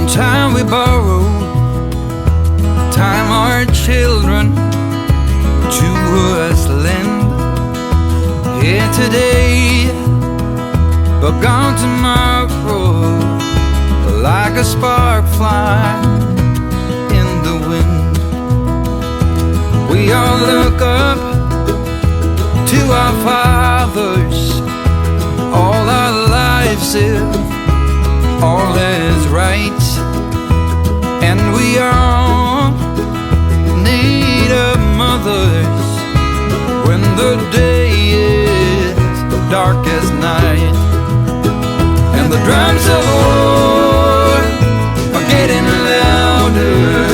time we borrow, time our children to us lend. Here today, but gone tomorrow, like a spark flying in the wind. We all look up to our fathers, all our lives if all is right, and we all need our mothers when the day is dark as night. And the drums of war are getting louder,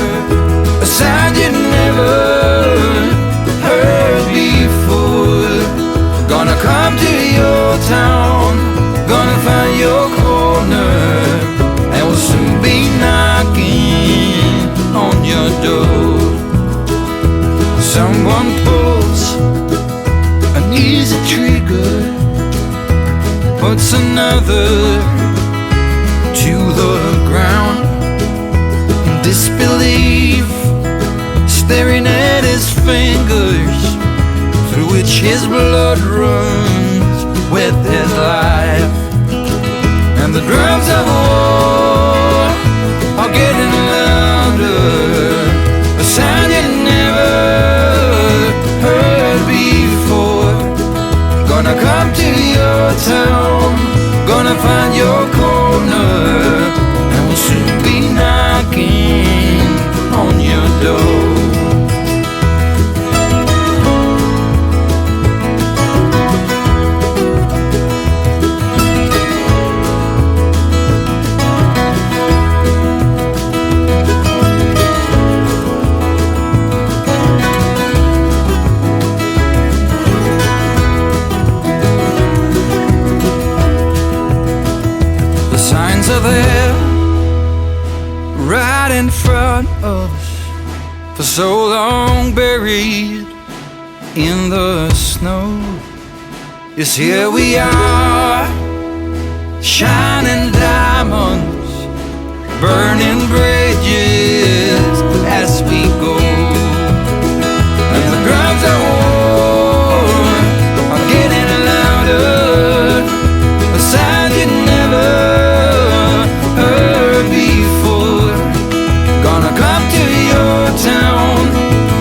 a sound you never heard before. Gonna come to your town, gonna find your corner, and we'll soon be knocking on your door. Someone pulls an easy trigger, puts another to the ground in disbelief, staring at his fingers through which his blood runs with his life. And the drums of war are getting louder, a sound you never heard before. Gonna come to your town, gonna find your corner, and we'll soon be knocking on your door. Are there right in front of us, for so long buried in the snow. Yes, here we are, shining diamonds, burning bridges as we go. And the drums of war are getting louder, a sound you never heard before. Gonna come to your town,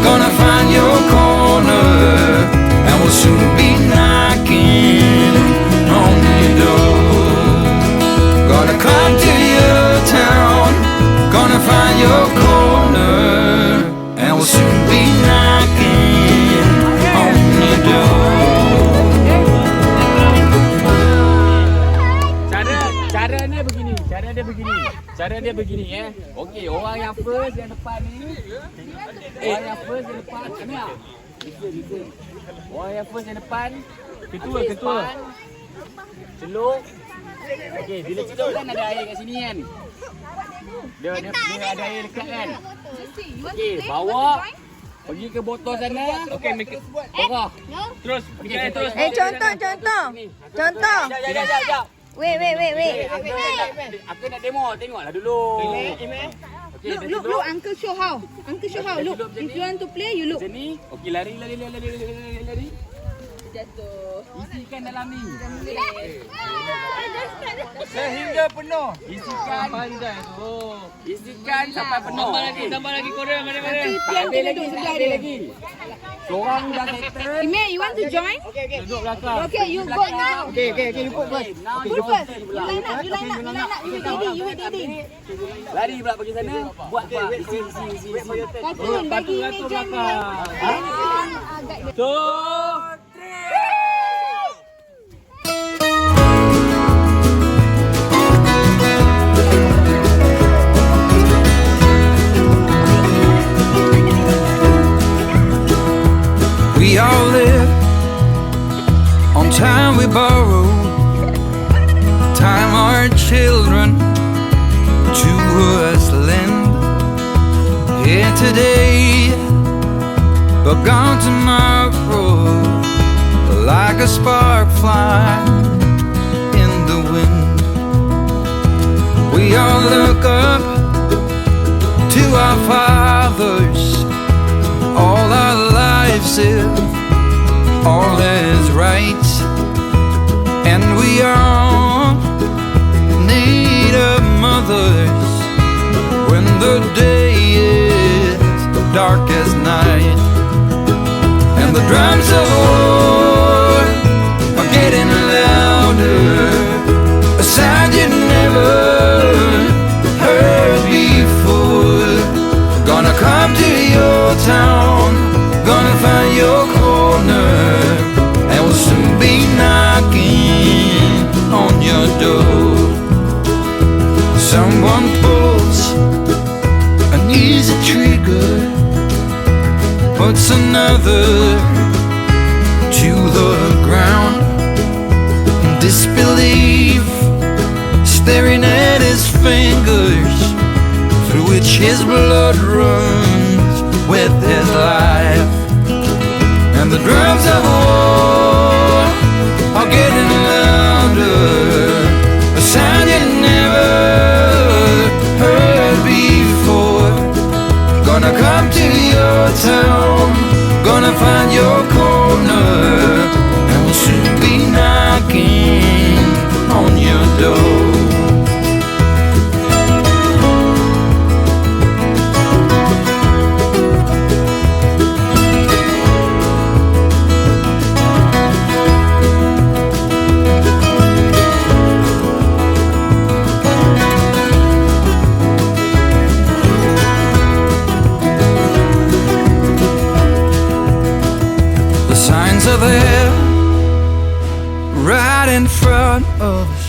gonna find your corner, and we'll soon be knocking on your door. Gonna come to your town, gonna find your corner, and we'll soon be knocking on your door. Cara dia begini Okey, orang yang first yang depan ni. Orang yang first yang depan ni ah. Bisa. Orang yang first yang depan, ketua. Celup. Okey, bila celup kan ada air kat sini kan. Dia ada air dekat kan. Okey, bawa pergi ke botol sana. Okey, bawah. Terus, terus. Contoh. Sekejap. Wait. Aku nak demo, tengoklah dulu. Okay, look, Uncle show how. Look, if you want to play, you look. Macam ni. Okey, lari. Jatuh. Isikan dalam ni. Sehingga penuh. Isikan pandai tu. Isikan sampai penuh. Tambah lagi korang mana-mana. Tapi pian kena duduk sebelah dia. Seorang dah settle. Ime, you want to join? Duduk belakang. Okay, you go now. Okay, you put first. Put first. You line up. You wait ready. Lari pula pergi sana. Buat apa? Isi. Cartoon, bagi Ime join. So, we all live on time we borrow, time our children to us lend. Here today, but gone tomorrow, like a spark flying in the wind. We all look up our fathers all our lives if all is right, and we all need our mothers when the day is dark as night, and the drums of war are getting louder, a sound you never heard before. Gonna come to your town, gonna find your corner, and we'll soon be knocking on your door. Someone pulls an easy trigger, puts another to the ground. Disbelief staring at his fingers, through which his blood runs with his life. And the drums of war are getting louder, a sound you never heard before. Gonna come to your town, gonna find your corner, and we'll soon be knocking on your door. Are there right in front of us,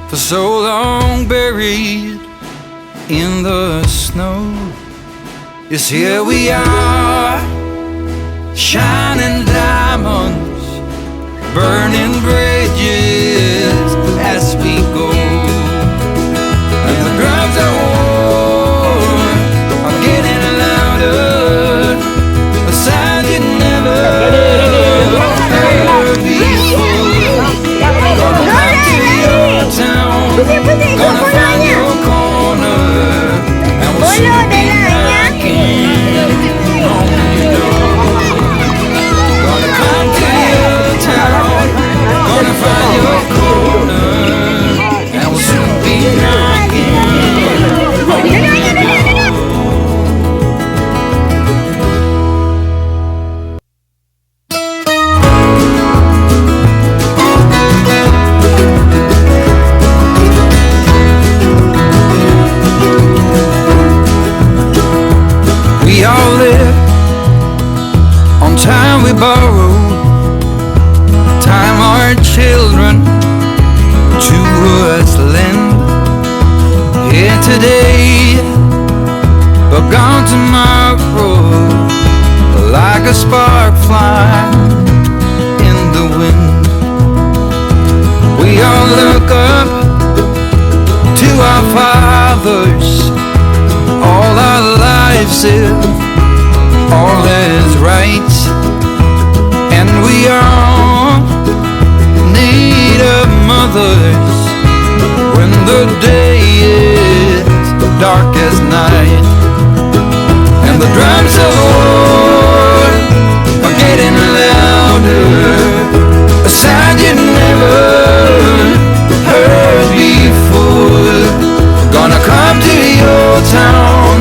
for so long buried in the snow. Yes, here we are, shining diamonds, burning bridges as we go. And the drums of war are getting louder, a sound you never heard before. Gonna come to your town, gonna find your corner, and we'll soon be knocking on your door. Gonna come to your town, gonna find your corner, and we'll soon be knocking on your door. We all live on time we borrow, time our children to us lend. Here today, but gone tomorrow, like a spark flying in the wind. We all look up to our fathers all our lives if all is right, and we all need our mothers when the day is dark as night, and the drums of war are getting louder, a sound you never heard before. Gonna come to your town,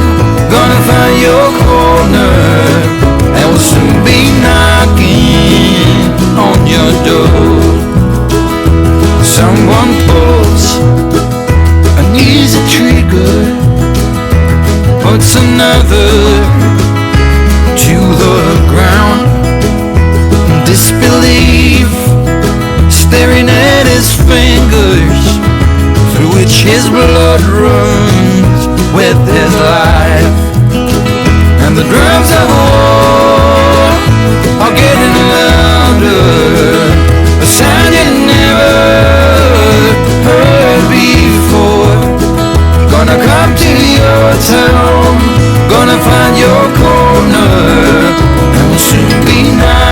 gonna find your corner, and we'll soon be knocking on your door. Someone pulls an easy trigger, puts another to the ground. Disbelief staring at his fingers, through which his blood runs with his life. And the drums of war are getting louder, a sound